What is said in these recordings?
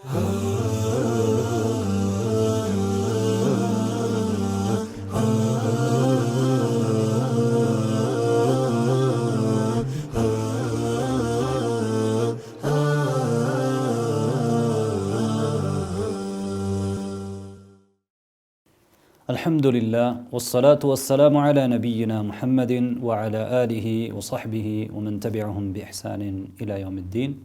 Alhamdulillah, wassalatu wassalamu ala nabiyyina Muhammadin wa ala alihi wa sahbihi wa man tabi'ahum bi ihsanin ila yawmiddin.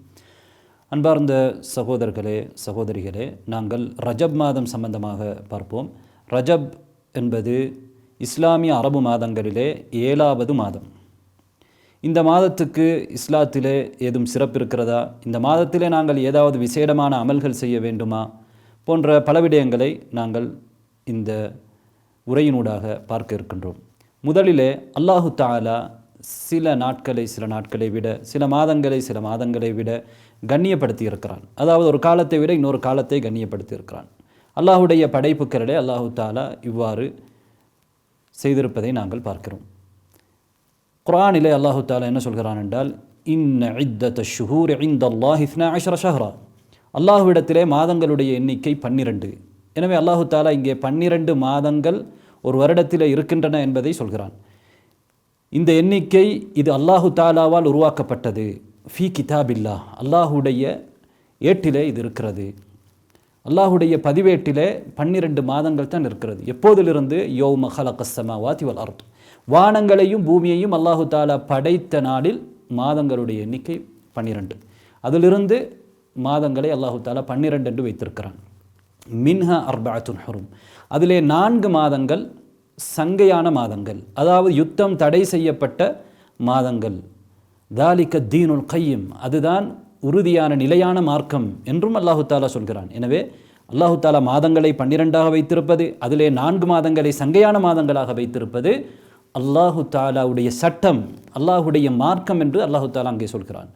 அன்பார்ந்த சகோதரர்களே சகோதரிகளே, நாங்கள் ரஜப் மாதம் சம்பந்தமாக பார்ப்போம். ரஜப் என்பது இஸ்லாமிய அரபு மாதங்களிலே 7வது மாதம். இந்த மாதத்துக்கு இஸ்லாத்திலே ஏதும் சிறப்பு இருக்கிறதா, இந்த மாதத்திலே நாங்கள் ஏதாவது விசேடமான அமல்கள் செய்ய வேண்டுமா போன்ற பல விடயங்களை நாங்கள் இந்த உரையினூடாக பார்க்க இருக்கின்றோம். முதலிலே அல்லாஹு தஆலா சில நாட்களை விட, சில மாதங்களை விட கண்ணியப்படுத்தி இருக்கிறான். அதாவது ஒரு காலத்தை விட இன்னொரு காலத்தை கண்ணியப்படுத்தி இருக்கிறான். அல்லாஹுடைய படைப்புக்களிலே அல்லாஹு தஆலா இவ்வாறு செய்திருப்பதை நாங்கள் பார்க்கிறோம். குர்ஆனிலே அல்லாஹு தஆலா என்ன சொல்கிறான் என்றால், இன்ன இத்தத ஷுஹூர் இன்தல்லாஹி 12 ஷஹ்ரா. அல்லாஹ்விடத்திலே மாதங்களுடைய எண்ணிக்கை 12. எனவே அல்லாஹு தஆலா இங்கே 12 மாதங்கள் ஒரு வருடத்தில் இருக்கின்றன என்பதை சொல்கிறான். இந்த எண்ணிக்கை இது அல்லாஹு தஆலாவால் உருவாக்கப்பட்டது. ஃபீ கிதாபில்லாஹ், அல்லாஹுடைய ஏட்டிலே இது இருக்கிறது. அல்லாஹுடைய பதிவேட்டிலே 12 மாதங்கள் தான் இருக்கிறது. எப்போதிலிருந்து? யௌம ஹலகஸ் ஸமாவாதி வல் அர்த், வானங்களையும் பூமியையும் அல்லாஹு தஆலா படைத்த நாளில் மாதங்களுடைய எண்ணிக்கை 12. அதிலிருந்து மாதங்களை அல்லாஹு தஆலா 12 என்று வைத்திருக்கிறான். மின்ஹா அர்பஅத்துன் ஹுரும், அதிலே 4 மாதங்கள் சங்கையான மாதங்கள், அதாவது யுத்தம் தடை செய்யப்பட்ட மாதங்கள். தாலிக தீனுல் கையம், அதுதான் உறுதியான நிலையான மார்க்கம் என்றும் அல்லாஹு தஆலா சொல்கிறான். எனவே அல்லாஹு தஆலா மாதங்களை 12ஆக வைத்திருப்பது, அதிலே 4 மாதங்களை சங்கையான மாதங்களாக வைத்திருப்பது அல்லாஹு தஆலாவுடைய சட்டம், அல்லாஹுடைய மார்க்கம் என்று அல்லாஹு தஆலா அங்கே சொல்கிறான்.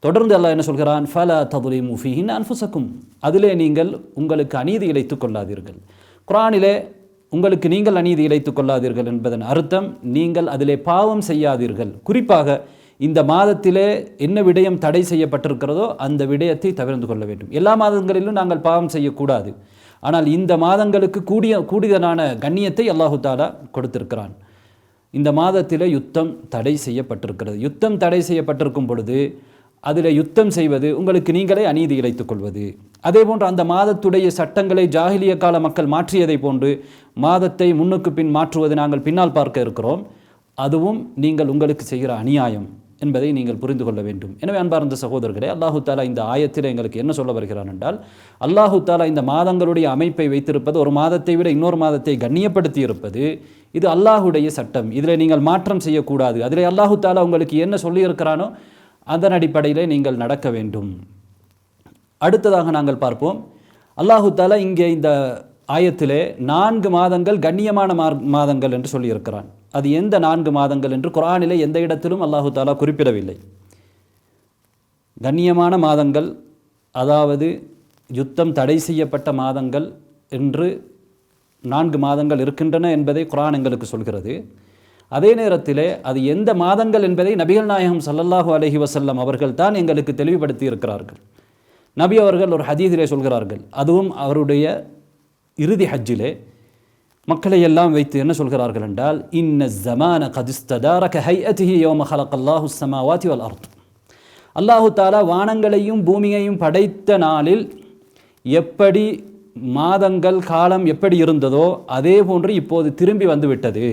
தொடர்ந்து அல்லாஹ் என்ன சொல்கிறான்? ஃபலா தظலிமு ஃபீஹின் அன்ஃபுஸக்கும், அதிலே நீங்கள் உங்களுக்கு அநீதி இழைத்துக் கொள்ளாதீர்கள். குர்ஆனிலே உங்களுக்கு நீங்கள் அநீதி இழைத்துக் கொள்ளாதீர்கள் என்பதன் அர்த்தம், நீங்கள் அதிலே பாவம் செய்யாதீர்கள். குறிப்பாக இந்த மாதத்திலே என்ன விடயம் தடை செய்யப்பட்டிருக்கிறதோ அந்த விடயத்தை தவிர்த்து கொள்ள வேண்டும். எல்லா மாதங்களிலும் நாங்கள் பாவம் செய்யக்கூடாது. ஆனால் இந்த மாதங்களுக்கு கூடுதலான கண்ணியத்தை அல்லாஹு தஆலா கொடுத்திருக்கிறான். இந்த மாதத்திலே யுத்தம் தடை செய்யப்பட்டிருக்கிறது. யுத்தம் தடை செய்யப்பட்டிருக்கும் பொழுது அதில் யுத்தம் செய்வது உங்களுக்கு நீங்களே அநீதி இழைத்துக் கொள்வது. அதே போன்று அந்த மாதத்துடைய சட்டங்களை ஜாஹிலிய கால மக்கள் மாற்றியதை போன்று மாதத்தை முன்னுக்கு பின் மாற்றுவது நாங்கள் பின்னால் பார்க்க இருக்கிறோம். அதுவும் நீங்கள் உங்களுக்கு செய்கிற அநியாயம் என்பதை நீங்கள் புரிந்து கொள்ள வேண்டும். எனவே அன்பார்ந்த சகோதரர்களே, அல்லாஹு தஆலா இந்த ஆயத்தில் எங்களுக்கு என்ன சொல்ல வருகிறான் என்றால், அல்லாஹு தஆலா இந்த மாதங்களுடைய அமைப்பை வைத்திருப்பது, ஒரு மாதத்தை விட இன்னொரு மாதத்தை கண்ணியப்படுத்தி இருப்பது, இது அல்லாஹுடைய சட்டம். இதில் நீங்கள் மாற்றம் செய்யக்கூடாது. அதில் அல்லாஹு தஆலா உங்களுக்கு என்ன சொல்லியிருக்கிறானோ அதன் அடிப்படையிலே நீங்கள் நடக்க வேண்டும். அடுத்ததாக நாங்கள் பார்ப்போம், அல்லாஹு தஆலா இங்கே இந்த ஆயத்திலே 4 மாதங்கள் கண்ணியமான மாதங்கள் என்று சொல்லியிருக்கிறான். அது எந்த 4 மாதங்கள் என்று குர்ஆனிலே எந்த இடத்திலும் அல்லாஹு தஆலா குறிப்பிடவில்லை. கண்ணியமான மாதங்கள், அதாவது யுத்தம் தடை செய்யப்பட்ட மாதங்கள் என்று 4 மாதங்கள் இருக்கின்றன என்பதை குர்ஆன் எங்களுக்கு சொல்கிறது. அதே நேரத்திலே அது எந்த மாதங்கள் என்பதை நபிகள் நாயகம் ஸல்லல்லாஹு அலைஹி வஸல்லம் அவர்கள் தான் எங்களுக்கு தெளிவுபடுத்தி இருக்கிறார்கள். நபி அவர்கள் ஒரு ஹதீஸிலே சொல்கிறார்கள், அதுவும் அவருடைய இறுதி ஹஜ்ஜிலே மக்களை எல்லாம் வைத்து என்ன சொல்கிறார்கள் என்றால், இன்ன ஸமான கத் இஸ்ததார கஹைஅதிஹி யௌம ஹலகல்லாஹு ஸமாவாதி வல் அர்த். அல்லாஹு தஆலா வானங்களையும் பூமியையும் படைத்த நாளில் எப்படி மாதங்கள் காலம் எப்படி இருந்ததோ அதே போன்று இப்போது திரும்பி வந்துவிட்டது.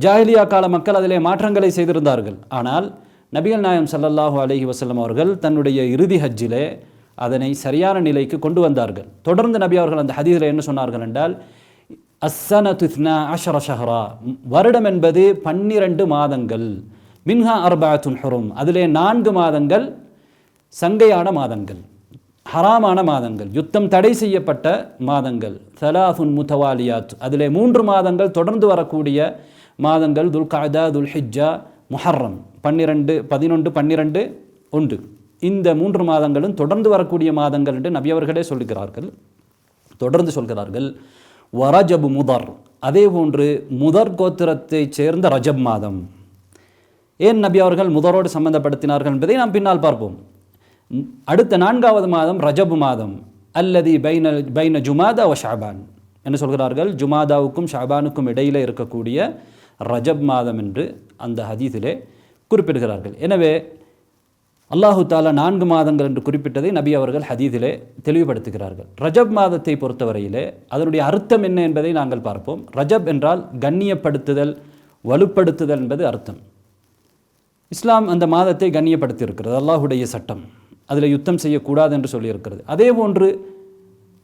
ஜாஹிலியா கால மக்கள் அதிலே மாற்றங்களை செய்திருந்தார்கள். ஆனால் நபிகள் நாயகம் ஸல்லல்லாஹு அலைஹி வஸல்லம் அவர்கள் தன்னுடைய இறுதி ஹஜ்ஜிலே அதனை சரியான நிலைக்கு கொண்டு வந்தார்கள். தொடர்ந்து நபி அவர்கள் அந்த ஹதீஸில் என்ன சொன்னார்கள் என்றால், அஸ்ஸனது 12 ஷஹ்ரா, வருடம் என்பது 12 மாதங்கள். மின்ஹா அர்பஅத்துன் ஹுரும், அதிலே 4 மாதங்கள் சங்கையான மாதங்கள், ஹராமான மாதங்கள், யுத்தம் தடை செய்யப்பட்ட மாதங்கள். ஸலாசுன் முத்தவாலியாத், அதிலே 3 மாதங்கள் தொடர்ந்து வரக்கூடிய மாதங்கள். துல்கஅதா, துல்ஹிஜ்ஜா, முஹர்ரம், 11, 12 உண்டு. இந்த 3 மாதங்களும் தொடர்ந்து வரக்கூடிய மாதங்கள் என்று நபி அவர்களே சொல்கிறார்கள். தொடர்ந்து சொல்கிறார்கள், வரஜபு முதர், அதே போன்று முதர் கோத்திரத்தை சேர்ந்த ரஜப் மாதம். ஏன் நபி அவர்கள் முதரோடு சம்பந்தப்படுத்தினார்கள் என்பதை நாம் பின்னால் பார்ப்போம். அடுத்த 4வது மாதம் ரஜபு மாதம். அல்லதி பைன ஜுமாதா வ ஷஅபான் என்ன சொல்கிறார்கள், ஜுமாதாவுக்கும் ஷஅபானுக்கும் இடையிலே இருக்கக்கூடிய ரஜப் மாதம் என்று அந்த ஹதீஸிலே குறிப்பிடுகிறார்கள். எனவே அல்லாஹு தாலா 4 மாதங்கள் என்று குறிப்பிட்டதை நபி அவர்கள் ஹதீஸிலே தெளிவுபடுத்துகிறார்கள். ரஜப் மாதத்தை பொறுத்தவரையிலே அதனுடைய அர்த்தம் என்ன என்பதை நாங்கள் பார்ப்போம். ரஜப் என்றால் கண்ணியப்படுத்துதல், வலுப்படுத்துதல் என்பது அர்த்தம். இஸ்லாம் அந்த மாதத்தை கண்ணியப்படுத்தி இருக்கிறது, அல்லாஹுடைய சட்டம். அதில் யுத்தம் செய்யக்கூடாது என்று சொல்லியிருக்கிறது. அதே போன்று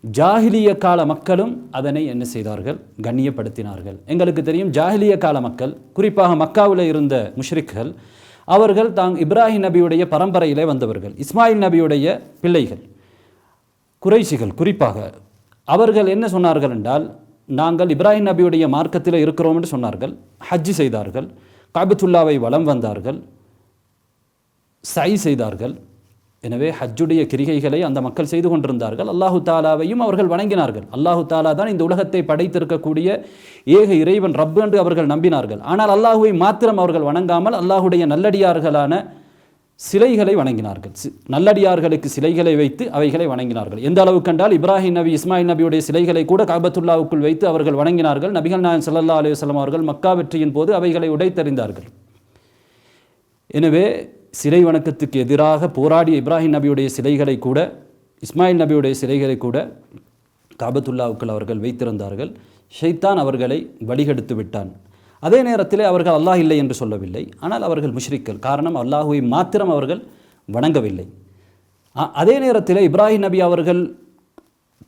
ஜாஹிலிய கால மக்களும் அதனை என்ன செய்தார்கள், கண்ணியப்படுத்தினார்கள். எங்களுக்கு தெரியும் ஜாஹிலிய கால மக்கள், குறிப்பாக மக்காவில் இருந்த முஷ்ரிக்குகள், அவர்கள் இப்ராஹிம் நபியுடைய பரம்பரையிலே வந்தவர்கள், இஸ்மாயில் நபியுடைய பிள்ளைகள், குறைஷிகள் குறிப்பாக. அவர்கள் என்ன சொன்னார்கள் என்றால், நாங்கள் இப்ராஹிம் நபியுடைய மார்க்கத்தில் இருக்கிறோம் என்று சொன்னார்கள். ஹஜ்ஜு செய்தார்கள், காபத்துல்லாவை வலம் வந்தார்கள், சை செய்தார்கள். எனவே ஹஜ்ஜுடைய கிரிகைகளை அந்த மக்கள் செய்து கொண்டிருந்தார்கள். அல்லாஹு தாலாவையும் அவர்கள் வணங்கினார்கள். அல்லாஹு தாலா தான் இந்த உலகத்தை படைத்திருக்கக்கூடிய ஏக இறைவன் ரப்பு என்று அவர்கள் நம்பினார்கள். ஆனால் அல்லாஹுவை மாத்திரம் அவர்கள் வணங்காமல் அல்லாஹுடைய நல்லடியார்களான சிலைகளை வணங்கினார்கள். நல்லடியார்களுக்கு சிலைகளை வைத்து அவைகளை வணங்கினார்கள். எந்த அளவுக்கு கண்டால் இப்ராஹிம் நபி, இஸ்மாயில் நபியுடைய சிலைகளை கூட காபத்துல்லாவுக்குள் வைத்து அவர்கள் வணங்கினார்கள். நபிகள் நாயகம் ஸல்லல்லாஹு அலைஹி வஸல்லம் அவர்கள் மக்கா வெற்றியின் போது அவைகளை உடைத்தெறிந்தார்கள். எனவே சிலை வணக்கத்துக்கு எதிராக போராடிய இப்ராஹிம் நபியுடைய சிலைகளை கூட, இஸ்மாயில் நபியுடைய சிலைகளை கூட காபத்துல்லாவுக்குள் அவர்கள் வைத்திருந்தார்கள். ஷைத்தான் அவர்களை வழிகெடுத்து விட்டான். அதே நேரத்தில் அவர்கள் அல்லாஹ் இல்லை என்று சொல்லவில்லை, ஆனால் அவர்கள் முஷ்ரிக்கள். காரணம், அல்லாஹுவை மாத்திரம் அவர்கள் வணங்கவில்லை. அதே நேரத்தில் இப்ராஹிம் நபி அவர்கள்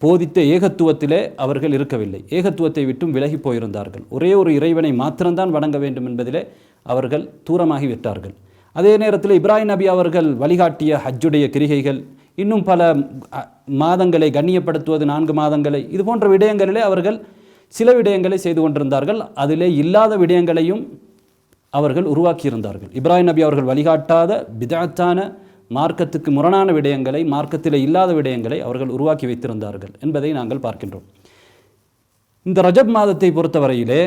போதித்த ஏகத்துவத்திலே அவர்கள் இருக்கவில்லை, ஏகத்துவத்தை விட்டும் விலகி போயிருந்தார்கள். ஒரே ஒரு இறைவனை மாத்திரம்தான் வணங்க வேண்டும் என்பதிலே அவர்கள் தூரமாகி விட்டார்கள். அதே நேரத்தில் இப்ராஹிம் நபி அவர்கள் வழிகாட்டிய ஹஜ்ஜுடைய கிரிகைகள், இன்னும் பல மாதங்களை கண்ணியப்படுத்துவது, 4 மாதங்களை, இது போன்ற விடயங்களிலே அவர்கள் சில விடயங்களை செய்து கொண்டிருந்தார்கள். அதிலே இல்லாத விடயங்களையும் அவர்கள் உருவாக்கியிருந்தார்கள். இப்ராஹிம் நபி அவர்கள் வழிகாட்டாத பிதஅத்தான, மார்க்கத்துக்கு முரணான விடயங்களை, மார்க்கத்தில் இல்லாத விடயங்களை அவர்கள் உருவாக்கி வைத்திருந்தார்கள் என்பதை நாங்கள் பார்க்கின்றோம். இந்த ரஜப் மாதத்தை பொறுத்தவரையிலே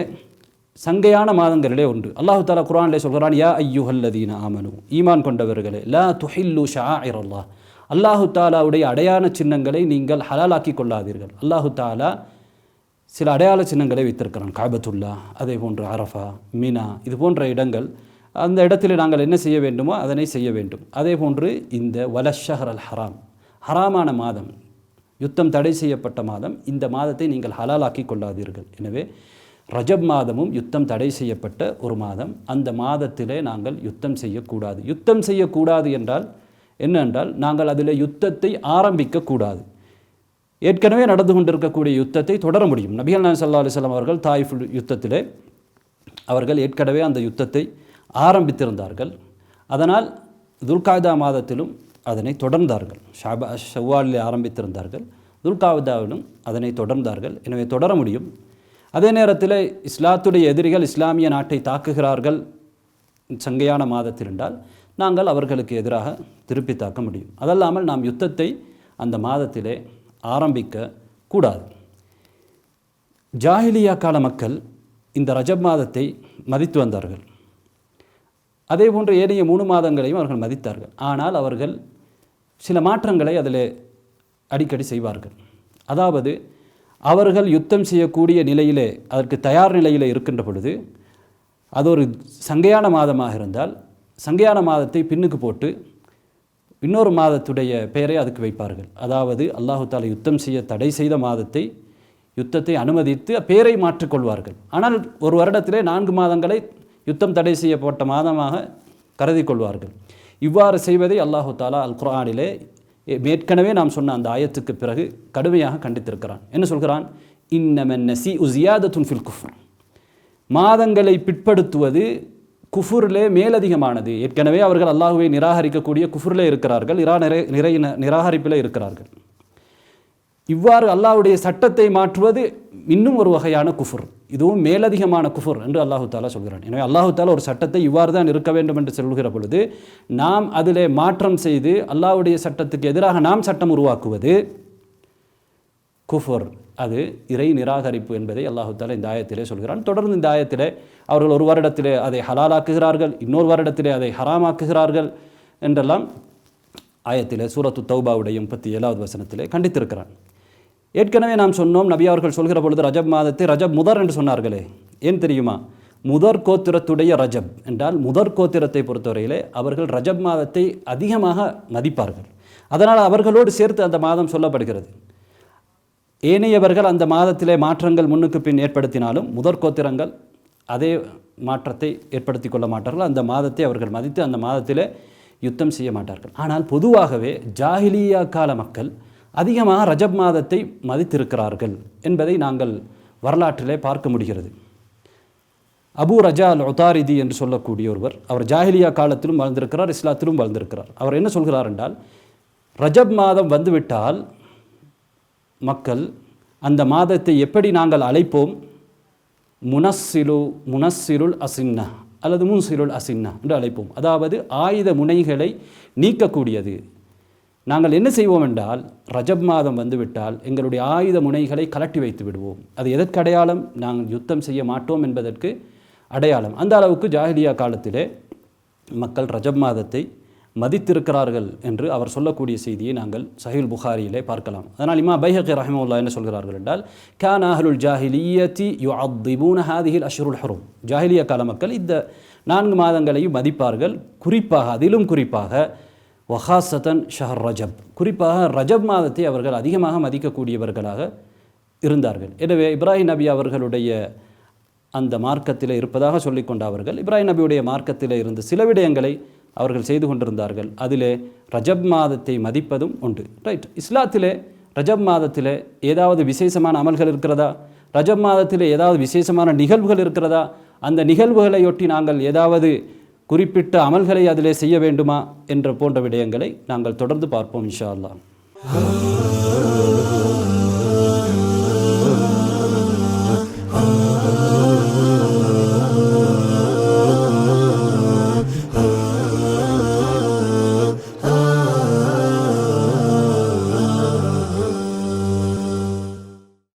சங்கையான மாதங்களிலே ஒன்று. அல்லாஹு தாலா குர்ஆனிலே சொல்கிறான், யா அய்யுஹல்லதீன ஆமனு, ஈமான் கொண்டவர்களே, லா துஹில்லு ஷஆஇரல்லாஹ், அல்லாஹு தாலாவுடைய அடையாள சின்னங்களை நீங்கள் ஹலாலாக்கி கொள்ளாதீர்கள். அல்லாஹு தாலா சில அடையாள சின்னங்களை வைத்திருக்கிறான். காபத்துல்லா, அதே போன்று அரஃபா, மீனா, இது போன்ற இடங்கள். அந்த இடத்தில் நாங்கள் என்ன செய்ய வேண்டுமோ அதனை செய்ய வேண்டும். அதே போன்று இந்த வலஷஹர் அல் ஹராம், ஹராமான மாதம், யுத்தம் தடை செய்யப்பட்ட மாதம், இந்த மாதத்தை நீங்கள் ஹலாலாக்கி கொள்ளாதீர்கள். எனவே ரஜப் மாதமும் யுத்தம் தடை செய்யப்பட்ட ஒரு மாதம். அந்த மாதத்திலே நாங்கள் யுத்தம் செய்யக்கூடாது. யுத்தம் செய்யக்கூடாது என்றால் என்ன என்றால், நாங்கள் அதில் யுத்தத்தை ஆரம்பிக்கக்கூடாது. ஏற்கனவே நடந்து கொண்டிருக்கக்கூடிய யுத்தத்தை தொடர முடியும். நபிகள் நாயகம் ஸல்லல்லாஹு அலைஹி வஸல்லம் அவர்கள் தாயிஃப் யுத்தத்திலே அவர்கள் ஏற்கனவே அந்த யுத்தத்தை ஆரம்பித்திருந்தார்கள். அதனால் துல்காதா மாதத்திலும் அதனை தொடர்ந்தார்கள். ஷவ்வாலில் ஆரம்பித்திருந்தார்கள், துல்காதாவிலும் அதனை தொடர்ந்தார்கள். எனவே தொடர முடியும். அதே நேரத்தில் இஸ்லாத்துடைய எதிரிகள் இஸ்லாமிய நாட்டை தாக்குகிறார்கள் சங்கையான மாதத்தில் என்றால் நாங்கள் அவர்களுக்கு எதிராக திருப்பி தாக்க முடியும். அதல்லாமல் நாம் யுத்தத்தை அந்த மாதத்திலே ஆரம்பிக்க கூடாது. ஜாஹிலியா கால மக்கள் இந்த ரஜப் மாதத்தை மதித்து வந்தார்கள். அதே போன்று ஏனைய 3 மாதங்களையும் அவர்கள் மதித்தார்கள். ஆனால் அவர்கள் சில மாற்றங்களை அதில் அடிக்கடி செய்வார்கள். அதாவது அவர்கள் யுத்தம் செய்யக்கூடிய நிலையிலே, அதற்கு தயார் நிலையில் இருக்கின்ற பொழுது, அது ஒரு சங்கையான மாதமாக இருந்தால் சங்கையான மாதத்தை பின்னுக்கு போட்டு இன்னொரு மாதத்துடைய பெயரை அதுக்கு வைப்பார்கள். அதாவது அல்லாஹு தாலா யுத்தம் செய்ய தடை செய்த மாதத்தை, யுத்தத்தை அனுமதித்து பெயரை மாற்றிக்கொள்வார்கள். ஆனால் ஒரு வருடத்திலே 4 மாதங்களை யுத்தம் தடை செய்யப்பட்ட மாதமாக கருதி கொள்வார்கள். இவ்வாறு செய்வதை அல்லாஹு தாலா அல் குர்ஆனிலே ஏற்கனவே நாம் சொன்ன அந்த ஆயத்துக்கு பிறகு கடுமையாக கண்டித்திருக்கிறான். என்ன சொல்கிறான்? இன்னமன் நஸீஉ ஸியாதத்துன் ஃபில் குஃப்ர், மாதங்களை பிற்படுத்துவது குஃபுரிலே மேலதிகமானது. ஏற்கனவே அவர்கள் அல்லாஹுவை நிராகரிக்கக்கூடிய குஃபுரிலே இருக்கிறார்கள், நிராகரிப்பிலே இருக்கிறார்கள். இவ்வாறு அல்லாஹ்வுடைய சட்டத்தை மாற்றுவது இன்னும் ஒரு வகையான குஃபுர், இதுவும் மேலதிகமான குஃபுர் என்று அல்லாஹு தாலா சொல்கிறான். எனவே அல்லாஹு தாலா ஒரு சட்டத்தை இவ்வாறு தான் இருக்க வேண்டும் என்று சொல்கிற பொழுது நாம் அதிலே மாற்றம் செய்து அல்லாஹ்வுடைய சட்டத்துக்கு எதிராக நாம் சட்டம் உருவாக்குவது குஃபுர், அது இறை நிராகரிப்பு என்பதை அல்லாஹு தாலா இந்த ஆயத்திலே சொல்கிறான். தொடர்ந்து இந்த ஆயத்திலே அவர்கள் ஒரு வருடத்திலே அதை ஹலாலாக்குகிறார்கள், இன்னொரு வருடத்திலே அதை ஹராமாக்குகிறார்கள் என்றெல்லாம் ஆயத்திலே சூரத்து தௌபாவுடைய 37வது வசனத்திலே கண்டித்திருக்கிறான். ஏற்கனவே நாம் சொன்னோம், நபி அவர்கள் சொல்கிற பொழுது ரஜப் மாதத்தை ரஜப் முதர் என்று சொன்னார்களே. ஏன் தெரியுமா? முதற் கோத்திரத்துடைய ரஜப் என்றால் முதற் கோத்திரத்தை பொறுத்தவரையிலே அவர்கள் ரஜப் மாதத்தை அதிகமாக மதிப்பார்கள். அதனால் அவர்களோடு சேர்த்து அந்த மாதம் சொல்லப்படுகிறது. ஏனையவர்கள் அந்த மாதத்திலே மாற்றங்கள் முன்னுக்கு பின் ஏற்படுத்தினாலும் முதற் கோத்திரங்கள் அதே மாற்றத்தை ஏற்படுத்தி கொள்ள மாட்டார்கள். அந்த மாதத்தை அவர்கள் மதித்து அந்த மாதத்திலே யுத்தம் செய்ய மாட்டார்கள். ஆனால் பொதுவாகவே ஜாஹிலியா கால மக்கள் அதிகமாக ரஜப் மாதத்தை மதித்திருக்கிறார்கள் என்பதை நாங்கள் வரலாற்றிலே பார்க்க முடிகிறது. அபு ரஜா அல் உதாரிதி என்று சொல்லக்கூடிய ஒருவர், அவர் ஜாஹிலியா காலத்திலும் வாழ்ந்திருக்கிறார், இஸ்லாத்திலும் வாழ்ந்திருக்கிறார். அவர் என்ன சொல்கிறார் என்றால், ரஜப் மாதம் வந்துவிட்டால் மக்கள் அந்த மாதத்தை எப்படி நாங்கள் அழைப்போம், முனஸ்ஸிருல் அசின்னா அல்லது முன்சிருல் அசின்னா என்று அழைப்போம். அதாவது ஆயுத முனைகளை நீக்கக்கூடியது. நாங்கள் என்ன செய்வோம் என்றால், ரஜப் மாதம் வந்துவிட்டால் எங்களுடைய ஆயுத முனைகளை கலட்டி வைத்து விடுவோம். அது எதற்கு அடையாளம்? நாங்கள் யுத்தம் செய்ய மாட்டோம் என்பதற்கு அடையாளம். அந்த அளவுக்கு ஜாஹிலியா காலத்திலே மக்கள் ரஜப் மாதத்தை மதித்திருக்கிறார்கள் என்று அவர் சொல்லக்கூடிய செய்தியை நாங்கள் சஹீல் புகாரியிலே பார்க்கலாம். அதனால் இமாம் பைஹகி ரஹிமஹுல்லாஹ் என்ன சொல்கிறார்கள் என்றால், கான அஹ்லுல் ஜாஹிலிய்யத்தி யுஅத்திபூன ஹாதிஹில் அஷ்ஹுருல் ஹுரும். ஜாஹிலியா கால மக்கள் இந்த 4 மாதங்களையும் மதிப்பார்கள். குறிப்பாக, அதிலும் குறிப்பாக வஹாசத்தன் ஷஹர் ரஜப், குறிப்பாக ரஜப் மாதத்தை அவர்கள் அதிகமாக மதிக்கக்கூடியவர்களாக இருந்தார்கள். எனவே இப்ராஹிம் நபி அவர்களுடைய அந்த மார்க்கத்தில் இருப்பதாக சொல்லிக்கொண்ட அவர்கள் இப்ராஹிம் நபியுடைய மார்க்கத்தில் இருந்து சில விடயங்களை அவர்கள் செய்து கொண்டிருந்தார்கள். அதிலே ரஜப் மாதத்தை மதிப்பதும் உண்டு. ரைட். இஸ்லாத்திலே ரஜப் மாதத்திலே ஏதாவது விசேஷமான அமல்கள் இருக்கிறதா? ரஜப் மாதத்திலே ஏதாவது விசேஷமான நிகழ்வுகள் இருக்கிறதா? அந்த நிகழ்வுகளையொட்டி நாங்கள் ஏதாவது குறிப்பிட்ட அமல்களை அதிலே செய்ய வேண்டுமா என்ற போன்ற விடயங்களை நாங்கள் தொடர்ந்து பார்ப்போம் இன்ஷா அல்லாஹ்.